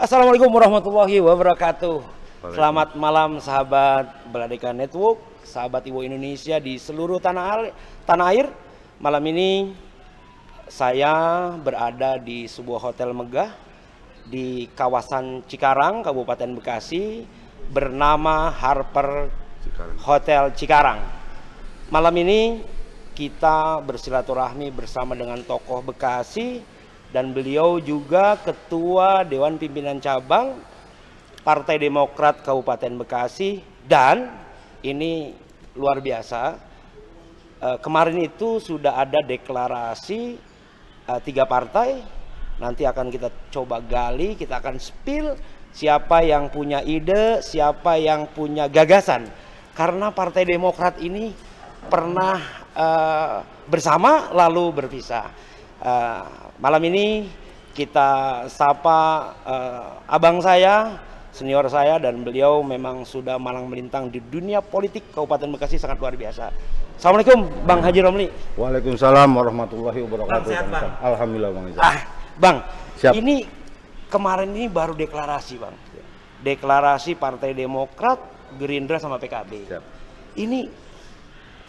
Assalamualaikum warahmatullahi wabarakatuh. Selamat malam sahabat Baladeka Network, sahabat Iwo Indonesia di seluruh tanah air. Malam ini saya berada di sebuah hotel megah di kawasan Cikarang, Kabupaten Bekasi, bernama Harper Hotel Cikarang. Malam ini kita bersilaturahmi bersama dengan tokoh Bekasi, dan beliau juga Ketua Dewan Pimpinan Cabang Partai Demokrat Kabupaten Bekasi. Dan ini luar biasa, kemarin itu sudah ada deklarasi 3 partai. Nanti akan kita coba gali, kita akan spill siapa yang punya ide, siapa yang punya gagasan. Karena Partai Demokrat ini pernah bersama lalu berpisah. Malam ini kita sapa abang saya, senior saya, dan beliau memang sudah malang melintang di dunia politik Kabupaten Bekasi sangat luar biasa. Assalamualaikum Bang Haji Romli. Waalaikumsalam warahmatullahi wabarakatuh. Bang, sehat, Bang? Alhamdulillah Bang. Bang, siap. Ini kemarin ini baru deklarasi Bang. Deklarasi Partai Demokrat, Gerindra sama PKB. Siap. Ini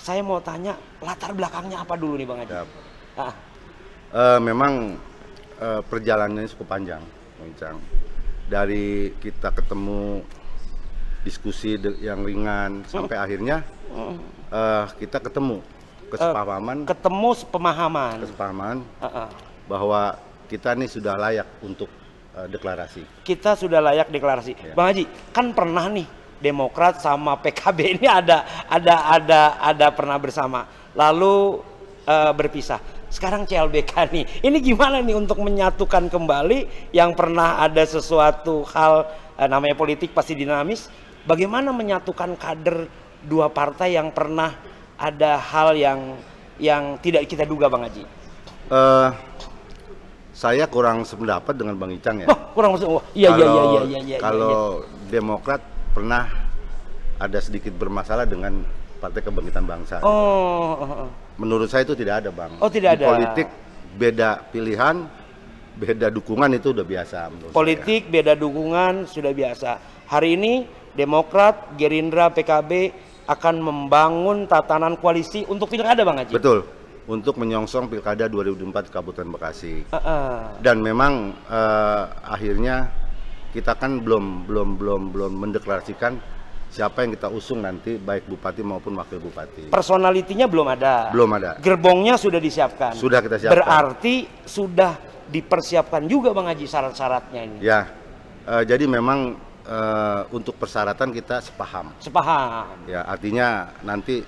saya mau tanya latar belakangnya apa dulu nih Bang Haji? Memang perjalanannya cukup panjang, Bang Icang. Dari kita ketemu diskusi yang ringan sampai akhirnya kita ketemu kesepahaman, kesepahaman bahwa kita ini sudah layak untuk deklarasi. Kita sudah layak deklarasi. Ya. Bang Haji, kan pernah nih Demokrat sama PKB ini ada pernah bersama, lalu berpisah. Sekarang CLBK nih, ini gimana nih untuk menyatukan kembali yang pernah ada sesuatu hal, namanya politik pasti dinamis. Bagaimana menyatukan kader dua partai yang pernah ada hal yang tidak kita duga, Bang Haji? Saya kurang sependapat dengan Bang Icang ya. Iya. Kalau Demokrat pernah ada sedikit bermasalah dengan Partai Kebangkitan Bangsa. Menurut saya itu tidak ada, Bang. Tidak ada. Politik beda pilihan, beda dukungan itu udah biasa menurut politik saya. Beda dukungan sudah biasa. Hari ini Demokrat, Gerindra, PKB akan membangun tatanan koalisi untuk pilkada, Bang Haji. Betul. Untuk menyongsong pilkada 2024 Kabupaten Bekasi. Dan memang akhirnya kita kan belum mendeklarasikan siapa yang kita usung nanti, baik bupati maupun wakil bupati. Personalitinya belum ada. Belum ada. Gerbongnya sudah disiapkan. Sudah kita siapkan. Berarti sudah dipersiapkan juga Bang Haji syarat-syaratnya ini. Ya, jadi memang untuk persyaratan kita sepaham. Ya, artinya nanti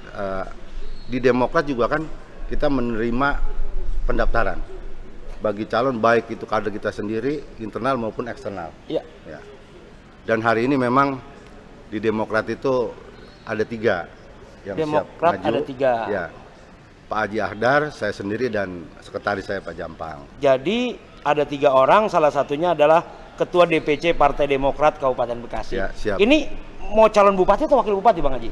di Demokrat juga kan kita menerima pendaftaran bagi calon, baik itu kader kita sendiri, internal maupun eksternal. Ya. Dan hari ini memang di Demokrat itu ada 3 yang Demokrat siap maju. Ada 3. Ya, Pak Haji Ahdar, saya sendiri, dan sekretaris saya Pak Jampang. Jadi ada 3 orang, salah satunya adalah Ketua DPC Partai Demokrat Kabupaten Bekasi. Ya, siap. Ini mau calon bupati atau wakil bupati, Bang Haji?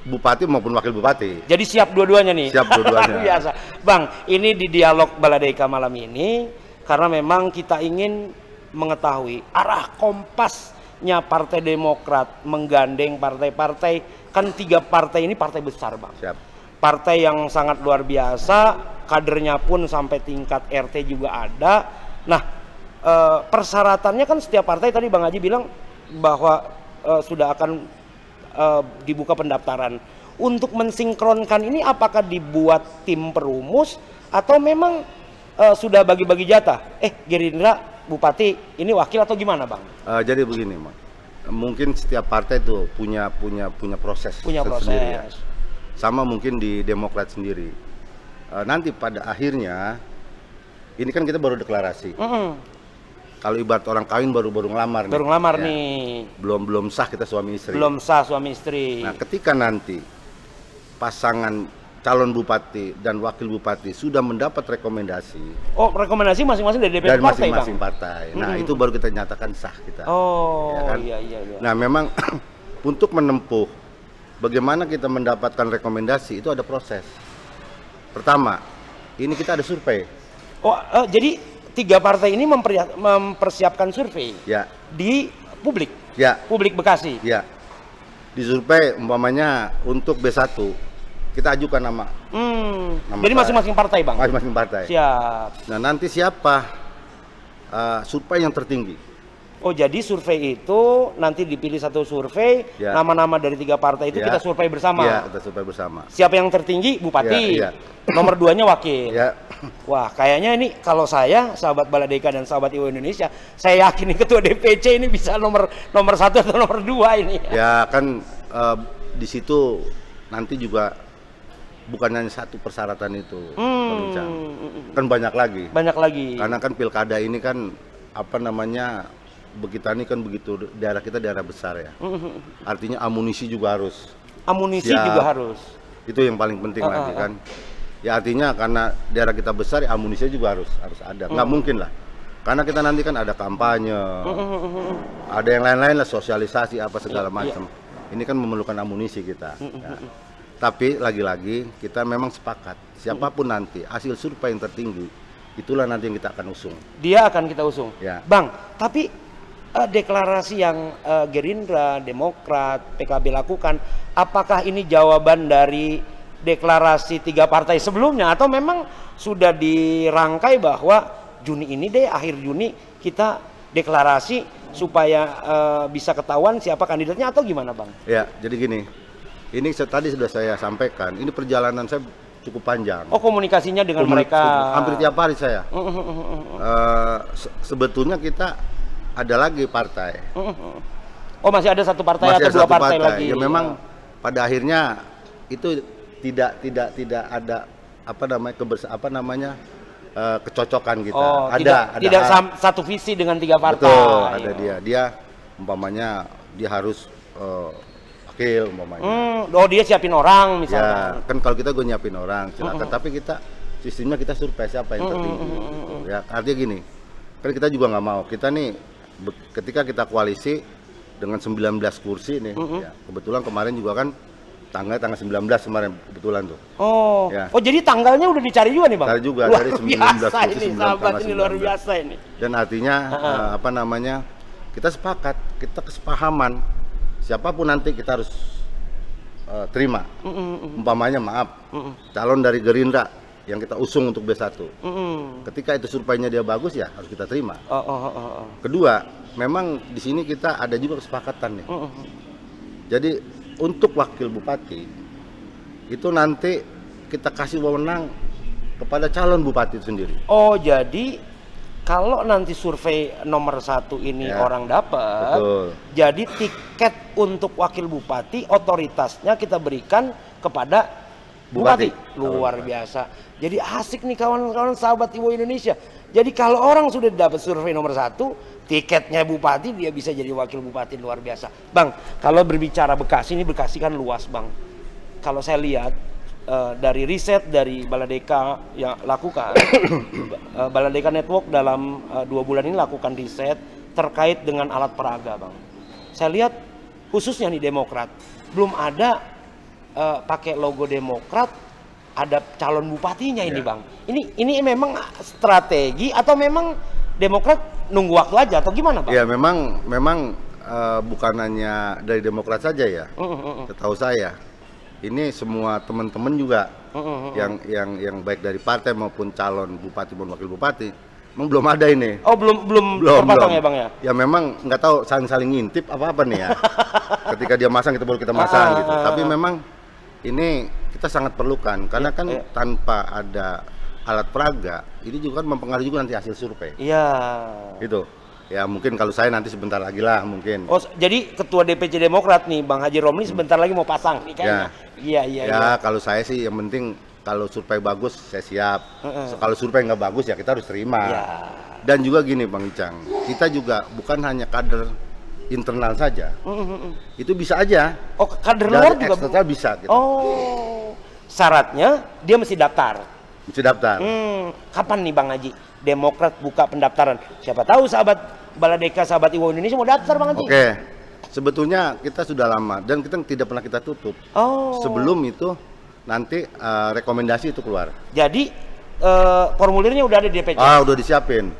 Bupati maupun wakil bupati. Jadi siap dua-duanya nih. Siap dua-duanya. Biasa. Bang, ini di dialog Baladeka malam ini karena memang kita ingin mengetahui arah kompasnya Partai Demokrat menggandeng partai-partai, kan 3 partai ini partai besar, Bang. Siap. Partai yang sangat luar biasa, kadernya pun sampai tingkat RT juga ada. Nah, persyaratannya kan setiap partai, tadi Bang Haji bilang bahwa sudah akan dibuka pendaftaran. Untuk mensinkronkan ini apakah dibuat tim perumus atau memang sudah bagi-bagi jatah? Gerindra bupati, ini wakil atau gimana, Bang? Jadi begini, Bang. Mungkin setiap partai itu punya proses sendiri ya. Sama mungkin di Demokrat sendiri. Nanti pada akhirnya ini kan kita baru deklarasi. Kalau ibarat orang kawin baru ngelamar nih. Baru ngelamar nih. Belum sah kita suami istri. Belum sah suami istri. Nah, ketika nanti pasangan calon bupati dan wakil bupati sudah mendapat rekomendasi. Rekomendasi masing-masing dari DPP dari partai, masing-masing partai. Nah, itu baru kita nyatakan sah kita. Ya kan? Iya. Nah, memang untuk menempuh bagaimana kita mendapatkan rekomendasi itu ada proses. Pertama, ini kita ada survei. Jadi tiga partai ini mempersiapkan survei ya di publik. Ya. Publik Bekasi. Ya. Disurvei umpamanya untuk B1 kita ajukan nama. Jadi masing-masing partai, Bang. Masing-masing partai. Siap. Nah, nanti siapa survei yang tertinggi? Oh, jadi survei itu nanti dipilih satu survei, nama-nama dari tiga partai itu kita survei bersama. Iya, kita survei bersama. Siapa yang tertinggi? Bupati. Nomor 2-nya wakil. Wah, kayaknya ini kalau saya, sahabat Baladeka dan sahabat Iwo Indonesia, saya yakin nih ketua DPC ini bisa nomor 1 atau nomor 2 ini. Ya kan di situ nanti juga bukan hanya satu persyaratan itu, kan banyak lagi. Banyak lagi. Karena kan pilkada ini kan apa namanya, Bekitani kan begitu, daerah kita daerah besar ya. Artinya amunisi juga harus. Amunisi juga harus. Itu yang paling penting lagi kan. Ya artinya karena daerah kita besar, ya amunisi juga harus ada. Nggak mungkin lah. Karena kita nanti kan ada kampanye, ada yang lain-lain lah, sosialisasi apa segala macam. Ini kan memerlukan amunisi kita. Ya. Tapi lagi-lagi kita memang sepakat, siapapun nanti hasil survei yang tertinggi, itulah nanti yang kita akan usung. Dia akan kita usung. Ya. Bang, tapi deklarasi yang Gerindra, Demokrat, PKB lakukan, apakah ini jawaban dari deklarasi tiga partai sebelumnya atau memang sudah dirangkai bahwa Juni ini deh, akhir Juni kita deklarasi supaya bisa ketahuan siapa kandidatnya atau gimana, Bang? Ya, jadi gini, ini tadi sudah saya sampaikan, ini perjalanan saya cukup panjang. Oh, komunikasinya dengan mereka? Hampir tiap hari saya. Sebetulnya kita ada lagi partai. Oh, masih ada satu partai atau dua partai lagi? Ya memang pada akhirnya itu tidak ada apa namanya kecocokan kita. Oh, tidak satu visi dengan tiga partai. Betul, ada dia umpamanya dia harus wakil umpamanya. Oh, dia siapin orang misalnya. Ya, kan kalau kita gue nyiapin orang silakan, tapi kita sistemnya kita survei siapa yang tertinggi. Ya, artinya gini, kan kita juga nggak mau kita nih ketika kita koalisi dengan 19 kursi nih, ya, kebetulan kemarin juga kan tanggal 19 kemarin kebetulan tuh. Oh, ya. Oh jadi tanggalnya udah dicari juga nih, Bang? Cari juga, dari 19 kursi, ini, sahabat, ini luar biasa ini. Dan artinya apa namanya, kita sepakat, kita kesepahaman siapapun nanti kita harus terima. Umpamanya maaf, calon dari Gerindra yang kita usung untuk B1. Ketika itu surveinya dia bagus, ya harus kita terima. Kedua, memang di sini kita ada juga kesepakatan nih. Jadi untuk wakil bupati itu nanti kita kasih wewenang kepada calon bupati itu sendiri. Oh, jadi kalau nanti survei nomor 1 ini orang dapat, jadi tiket untuk wakil bupati otoritasnya kita berikan kepada bupati. Luar biasa. Jadi asik nih kawan-kawan sahabat Iwo Indonesia. Jadi kalau orang sudah dapat survei nomor 1, tiketnya bupati, dia bisa jadi wakil bupati. Luar biasa. Bang, kalau berbicara Bekasi, ini Bekasi kan luas, Bang. Kalau saya lihat dari riset dari Baladeka yang lakukan, Baladeka Network dalam 2 bulan ini lakukan riset terkait dengan alat peraga, Bang. Saya lihat khususnya nih Demokrat, belum ada pakai logo Demokrat, ada calon bupatinya ini, Bang. Ini memang strategi atau memang Demokrat nunggu waktu aja atau gimana, Bang? Ya memang bukan hanya dari Demokrat saja ya. Setahu saya ini semua teman-teman juga yang baik dari partai maupun calon bupati maupun wakil bupati memang belum ada ini. Oh, belum terpasang ya, Bang ya? Ya memang nggak tahu saling ngintip apa ya. Ketika dia masang kita baru kita masang gitu. Tapi memang ini kita sangat perlukan karena kan tanpa ada alat peraga ini juga kan mempengaruhi juga nanti hasil survei. Iya. Gitu. Ya mungkin kalau saya nanti sebentar lagi lah mungkin. Oh, jadi ketua DPC Demokrat nih Bang Haji Romli sebentar lagi mau pasang nih kayaknya. Iya. Ya kalau saya sih yang penting kalau survei bagus saya siap. Kalau survei nggak bagus ya kita harus terima. Dan juga gini Bang Icang, kita juga bukan hanya kader internal saja. Itu bisa aja. Oh, kader luar juga eksternal bisa gitu. Oh. Syaratnya dia mesti daftar. Mesti daftar. Kapan nih Bang Haji Demokrat buka pendaftaran? Siapa tahu sahabat Baladeka, sahabat Iwo Indonesia mau daftar Bang Haji. Oke. Sebetulnya kita sudah lama dan kita tidak pernah kita tutup. Oh. Sebelum itu nanti rekomendasi itu keluar. Jadi formulirnya udah ada di DPC. Udah disiapin.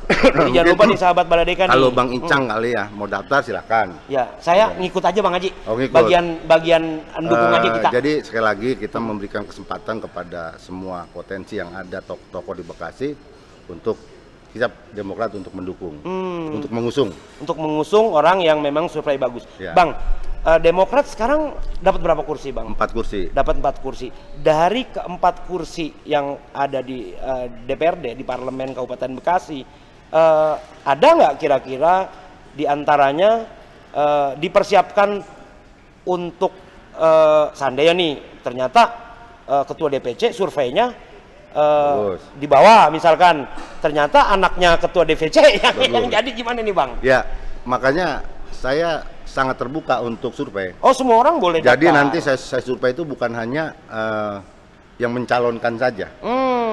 Jadi jangan lupa nih sahabat Baladeka nih. Kalau Bang Icang kali ya mau daftar silakan. Ya, saya ngikut aja Bang Haji. Ngikut. Bagian dukung aja kita. Jadi sekali lagi kita memberikan kesempatan kepada semua potensi yang ada tokoh di Bekasi untuk siap Demokrat untuk mendukung, untuk mengusung. Untuk mengusung orang yang memang survei bagus. Ya. Bang, Demokrat sekarang dapat berapa kursi, Bang? 4 kursi. Dapat 4 kursi. Dari keempat kursi yang ada di DPRD di Parlemen Kabupaten Bekasi, ada nggak kira-kira di antaranya dipersiapkan untuk seandainya nih ternyata ketua DPC surveinya di bawah, misalkan ternyata anaknya ketua DPC yang jadi gimana nih, Bang? Ya, makanya saya sangat terbuka untuk survei. Oh, semua orang boleh Jadi daftar. nanti saya survei itu bukan hanya yang mencalonkan saja,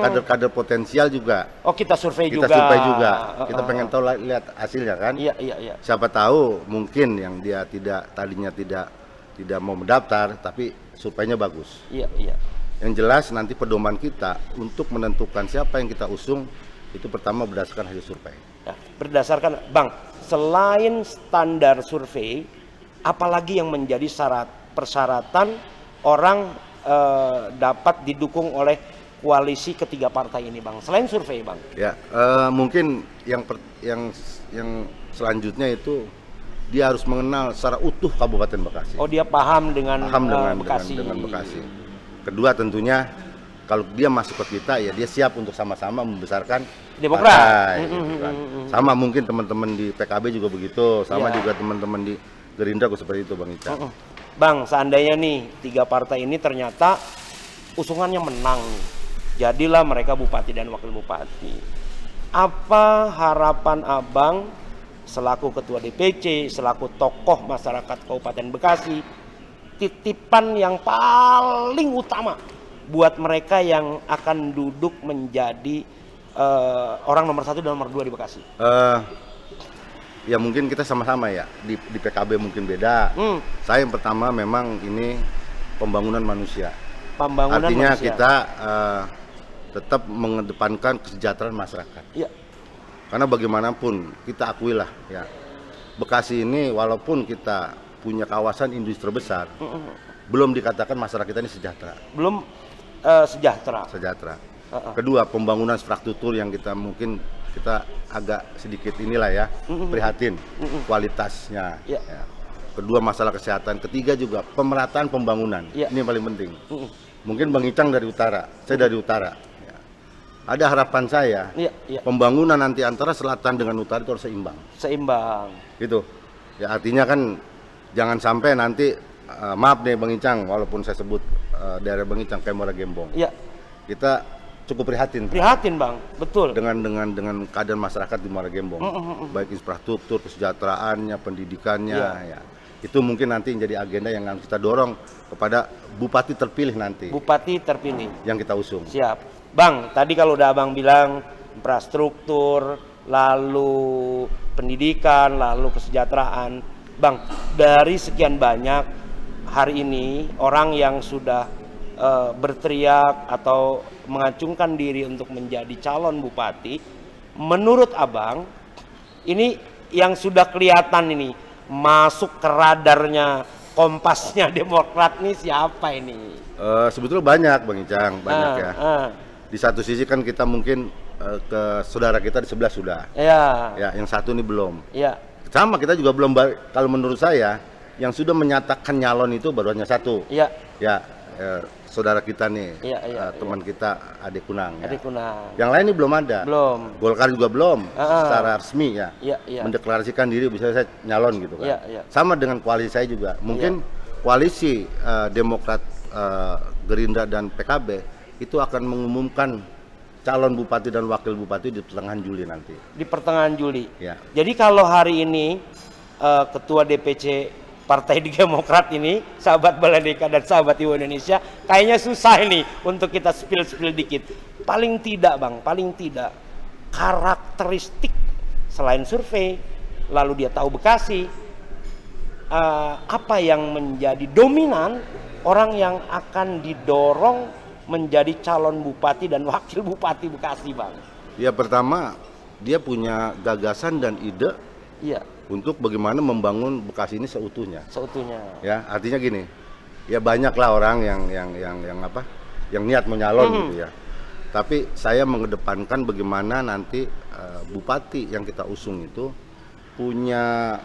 kader-kader potensial juga. Oh, kita survei juga. Kita survei juga. Kita pengen tahu lihat hasilnya kan. Iya. Siapa tahu mungkin yang dia tadinya tidak mau mendaftar, tapi surveinya bagus. Iya. Yang jelas nanti pedoman kita untuk menentukan siapa yang kita usung itu pertama berdasarkan hasil survei. Ya, berdasarkan, Bang, selain standar survei, apalagi yang menjadi persyaratan orang dapat didukung oleh koalisi ketiga partai ini, Bang? Selain survei, Bang. Ya, mungkin yang selanjutnya itu dia harus mengenal secara utuh Kabupaten Bekasi. Oh, dia paham dengan Bekasi. Dengan Bekasi. Kedua tentunya kalau dia masuk ke kita ya dia siap untuk sama-sama membesarkan Demokrat. Partai, gitu kan. Sama mungkin teman-teman di PKB juga begitu, sama juga teman-teman di Gerindra seperti itu, Bang Ica. Bang, seandainya nih 3 partai ini ternyata usungannya menang, jadilah mereka bupati dan wakil bupati. Apa harapan Abang selaku ketua DPC, selaku tokoh masyarakat Kabupaten Bekasi, titipan yang paling utama buat mereka yang akan duduk menjadi orang nomor 1 dan nomor 2 di Bekasi? Ya mungkin kita sama-sama ya, di PKB mungkin beda. Saya yang pertama memang ini pembangunan manusia. Artinya manusia. Kita tetap mengedepankan kesejahteraan masyarakat. Ya. Karena bagaimanapun kita akuilah ya, Bekasi ini walaupun kita punya kawasan industri besar, belum dikatakan masyarakat kita ini sejahtera. Belum sejahtera. Kedua, pembangunan infrastruktur yang kita mungkin kita agak sedikit inilah ya, prihatin kualitasnya. Ya. Kedua, masalah kesehatan. Ketiga juga pemerataan pembangunan. Ini yang paling penting. Mungkin Bang Icang dari utara, saya dari utara. Ya. Ada harapan saya, pembangunan nanti antara selatan dengan utara itu harus seimbang. Seimbang. Gitu. Ya artinya kan jangan sampai nanti maaf nih Bang Icang, walaupun saya sebut daerah Bang Icang kayak Muara Gembong. Iya. Kita cukup prihatin. Prihatin, Bang. Betul. Dengan keadaan masyarakat di Muara Gembong. Baik infrastruktur, kesejahteraannya, pendidikannya ya. Itu mungkin nanti menjadi agenda yang harus kita dorong kepada bupati terpilih nanti. Bupati terpilih yang kita usung. Siap. Bang, tadi kalau udah Abang bilang infrastruktur, lalu pendidikan, lalu kesejahteraan. Bang, dari sekian banyak hari ini orang yang sudah berteriak atau mengacungkan diri untuk menjadi calon bupati, menurut Abang ini yang sudah kelihatan ini masuk ke radarnya, kompasnya Demokrat nih siapa ini? Sebetulnya banyak Bang Icang, banyak ya. Di satu sisi kan kita mungkin ke saudara kita di sebelah sudah. Ya, yang satu ini belum. Sama kita juga belum. Kalau menurut saya yang sudah menyatakan nyalon itu baru hanya satu. Ya, saudara kita nih, teman kita Adik Kunang. Adik Kunang. Yang lain ini belum ada. Belum. Golkar juga belum secara resmi ya. Mendeklarasikan diri bisa saya nyalon gitu kan. Sama dengan koalisi saya juga. Mungkin koalisi Demokrat, Gerindra dan PKB itu akan mengumumkan calon bupati dan wakil bupati di pertengahan Juli nanti. Di pertengahan Juli. Ya. Jadi kalau hari ini ketua DPC Partai Demokrat ini, sahabat Baladeka dan sahabat Iwo Indonesia, kayaknya susah ini untuk kita spill dikit. Paling tidak Bang, paling tidak karakteristik selain survei, lalu dia tahu Bekasi, apa yang menjadi dominan orang yang akan didorong menjadi calon bupati dan wakil bupati Bekasi, Bang? Ya, pertama dia punya gagasan dan ide untuk bagaimana membangun Bekasi ini seutuhnya. Ya, artinya gini, ya banyaklah orang yang niat menyalon gitu ya. Tapi saya mengedepankan bagaimana nanti bupati yang kita usung itu punya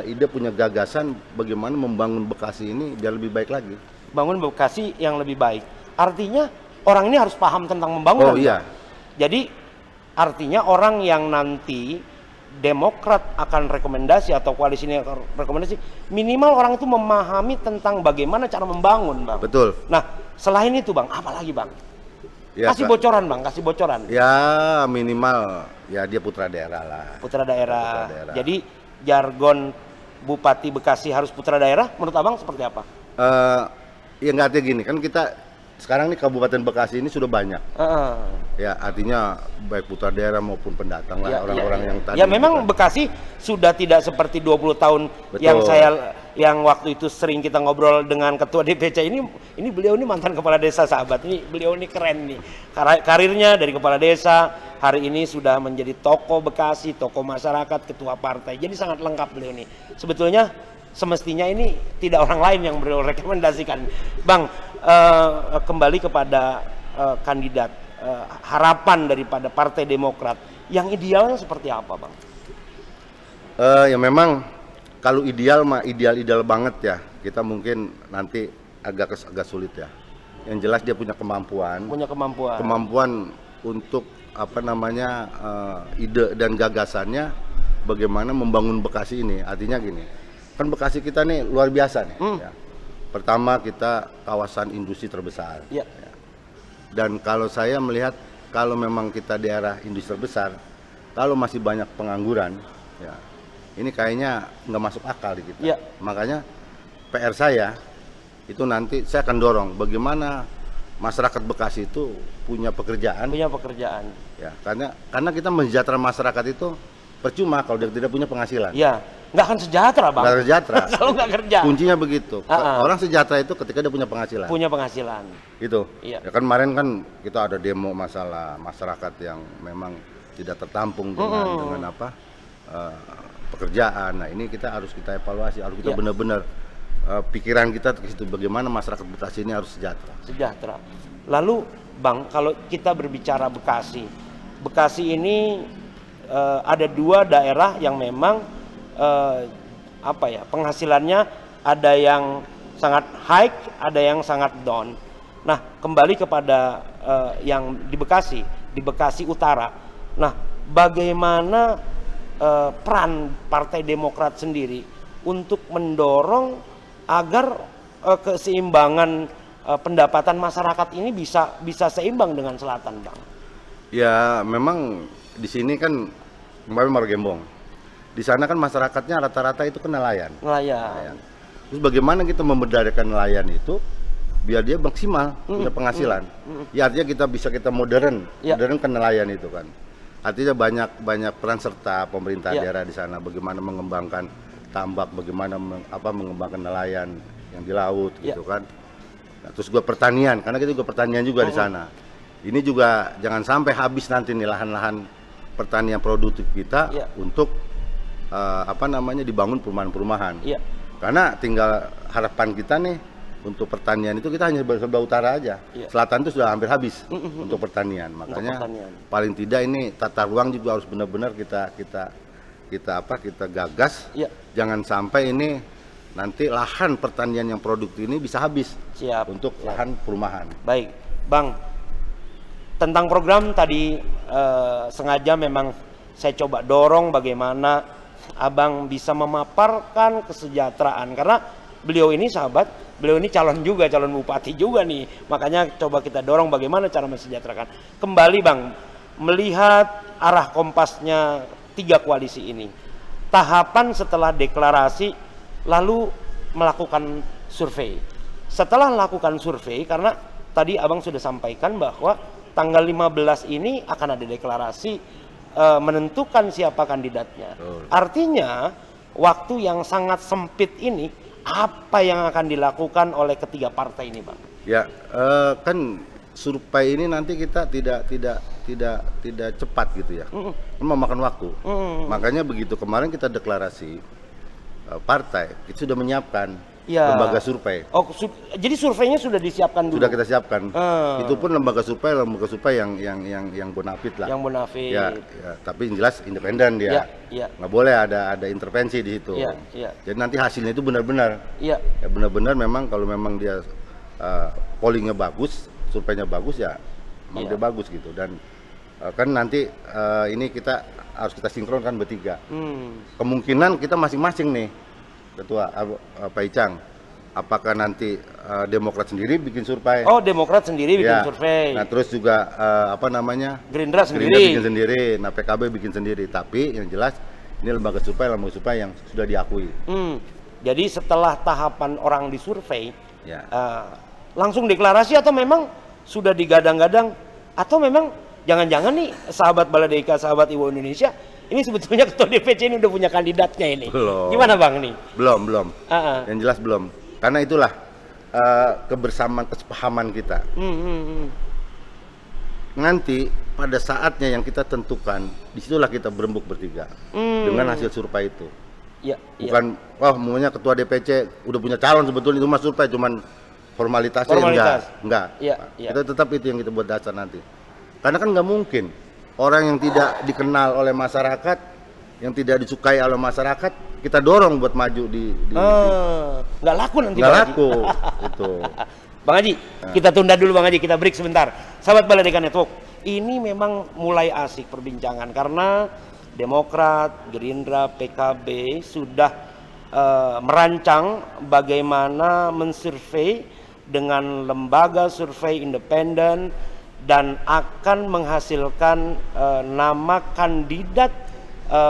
ide, punya gagasan bagaimana membangun Bekasi ini biar lebih baik lagi. Bangun Bekasi yang lebih baik. Artinya orang ini harus paham tentang membangun. Oh iya. Jadi artinya orang yang nanti Demokrat akan rekomendasi atau koalisi ini akan rekomendasi, minimal orang itu memahami tentang bagaimana cara membangun, Bang. Betul. Nah, selain itu, Bang, apa lagi, Bang? Ya, kasih bocoran, Bang, kasih bocoran. Ya, minimal ya dia putra daerah lah. Putra daerah. Jadi jargon Bupati Bekasi harus putra daerah, menurut Abang seperti apa? Ya nggak artinya gini, kan kita sekarang nih Kabupaten Bekasi ini sudah banyak. Ya, artinya baik putra daerah maupun pendatang lah, orang-orang yang tadi. Ya memang Bekasi sudah tidak seperti 20 tahun. Betul. yang waktu itu sering kita ngobrol dengan ketua DPC ini beliau ini mantan kepala desa, sahabat. Ini beliau ini keren nih. Karirnya dari kepala desa, hari ini sudah menjadi tokoh Bekasi, tokoh masyarakat, ketua partai. Jadi sangat lengkap beliau ini. Sebetulnya semestinya ini tidak orang lain yang beliau rekomendasikan. Bang, kembali kepada kandidat, harapan daripada Partai Demokrat yang idealnya seperti apa, Bang? Ya memang kalau ideal mah ideal banget ya. Kita mungkin nanti agak sulit ya. Yang jelas dia punya kemampuan. Kemampuan untuk ide dan gagasannya bagaimana membangun Bekasi ini. Artinya gini, kan Bekasi kita nih luar biasa nih. Ya. Pertama, kita kawasan industri terbesar. Ya. Dan kalau saya melihat, kalau memang kita daerah industri terbesar, kalau masih banyak pengangguran, ya ini kayaknya nggak masuk akal di kita. Ya. Makanya PR saya itu nanti saya akan dorong bagaimana masyarakat Bekasi itu punya pekerjaan. Ya, karena kita mensejahterakan masyarakat itu percuma kalau dia tidak punya penghasilan. Ya, nggak akan sejahtera, Bang. Nggak sejahtera. Kalau nggak kerja. Kuncinya begitu. Orang sejahtera itu ketika dia punya penghasilan. Gitu. Ya kan kemarin kan kita ada demo masalah masyarakat yang memang tidak tertampung dengan pekerjaan. Nah, ini kita harus kita evaluasi, harus kita benar-benar pikiran kita ke situ, bagaimana masyarakat Bekasi ini harus sejahtera. Lalu, Bang, kalau kita berbicara Bekasi ini ada dua daerah yang memang penghasilannya ada yang sangat high, ada yang sangat down. Nah, kembali kepada yang di Bekasi Utara. Nah, bagaimana peran Partai Demokrat sendiri untuk mendorong agar keseimbangan pendapatan masyarakat ini bisa seimbang dengan selatan, Bang? Ya, memang di sini kan kemarin Margembong. Di sana kan masyarakatnya rata-rata itu kan nelayan. Terus bagaimana kita memberdayakan nelayan itu biar dia maksimal punya penghasilan. Ya, artinya kita modern kan nelayan itu kan. Artinya banyak peran serta pemerintah daerah di sana, bagaimana mengembangkan tambak, bagaimana mengembangkan nelayan yang di laut gitu kan. Nah, terus juga pertanian, karena kita juga pertanian juga di sana. Ini juga jangan sampai habis nanti nih lahan-lahan pertanian produktif kita untuk dibangun perumahan-perumahan. Karena tinggal harapan kita nih untuk pertanian itu kita hanya sebelah utara aja. Selatan itu sudah hampir habis untuk pertanian. Makanya paling tidak ini tata ruang juga harus benar-benar kita gagas. Jangan sampai ini nanti lahan pertanian yang produktif ini bisa habis untuk lahan perumahan. Baik, Bang. Tentang program tadi sengaja memang saya coba dorong bagaimana Abang bisa memaparkan kesejahteraan, karena beliau ini beliau ini calon bupati juga nih. Makanya coba kita dorong bagaimana cara mensejahterakan. Kembali, Bang, melihat arah kompasnya 3 koalisi ini. Tahapan setelah deklarasi lalu melakukan survei. Setelah melakukan survei, karena tadi Abang sudah sampaikan bahwa tanggal 15 ini akan ada deklarasi menentukan siapa kandidatnya. Artinya waktu yang sangat sempit ini, apa yang akan dilakukan oleh ketiga partai ini, Bang? Ya, kan survei ini nanti kita tidak cepat gitu ya, memakan waktu. Makanya begitu kemarin kita deklarasi partai, itu sudah menyiapkan lembaga survei. Oh, jadi surveinya sudah disiapkan dulu. Sudah kita siapkan. Itu pun lembaga survei yang bonafit lah. Yang bonafit. Ya, tapi yang jelas independen dia. Nggak boleh ada intervensi di situ. Jadi nanti hasilnya itu benar-benar. Ya, benar-benar memang kalau memang dia pollingnya bagus, surveinya bagus ya, memang dia bagus gitu. Dan kan nanti ini kita harus kita sinkronkan bertiga. Kemungkinan kita masing-masing nih, Ketua Pak Icang, apakah nanti Demokrat sendiri bikin survei? Oh, Demokrat sendiri bikin survei. Nah, terus juga Gerindra sendiri bikin sendiri, nah PKB bikin sendiri. Tapi yang jelas ini lembaga survei yang sudah diakui. Jadi setelah tahapan orang disurvei, langsung deklarasi atau memang sudah digadang-gadang, atau memang jangan-jangan nih sahabat Baladeka, sahabat Iwo Indonesia, ini sebetulnya ketua DPC ini udah punya kandidatnya ini. Belum. Gimana Bang nih? Belum. Yang jelas belum. Karena itulah kebersamaan, kesepahaman kita. Nanti pada saatnya yang kita tentukan, disitulah kita berembuk bertiga dengan hasil survei itu. Bukan, maunya ketua DPC udah punya calon sebetulnya, itu mas survei cuman formalitasnya. Enggak. Kita tetap itu yang kita buat dasar nanti. Karena kan nggak mungkin orang yang tidak dikenal oleh masyarakat, yang tidak disukai oleh masyarakat, kita dorong buat maju nggak laku nanti. Nggak laku. Itu. Bang Haji, kita tunda dulu Bang Haji, kita break sebentar. Sahabat Baladeka Network, ini memang mulai asik perbincangan karena Demokrat, Gerindra, PKB sudah merancang bagaimana mensurvei dengan lembaga survei independen dan akan menghasilkan nama kandidat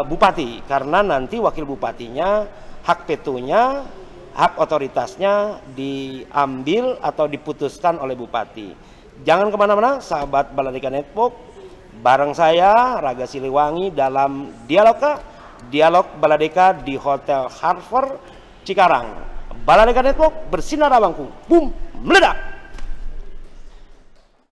bupati, karena nanti wakil bupatinya hak vetonya, hak otoritasnya diambil atau diputuskan oleh bupati. Jangan kemana-mana sahabat Baladeka Network, bareng saya Raga Siliwangi dalam Dialog Baladeka di Hotel Harvard Cikarang. Baladeka Network bersinar abangku, boom, meledak.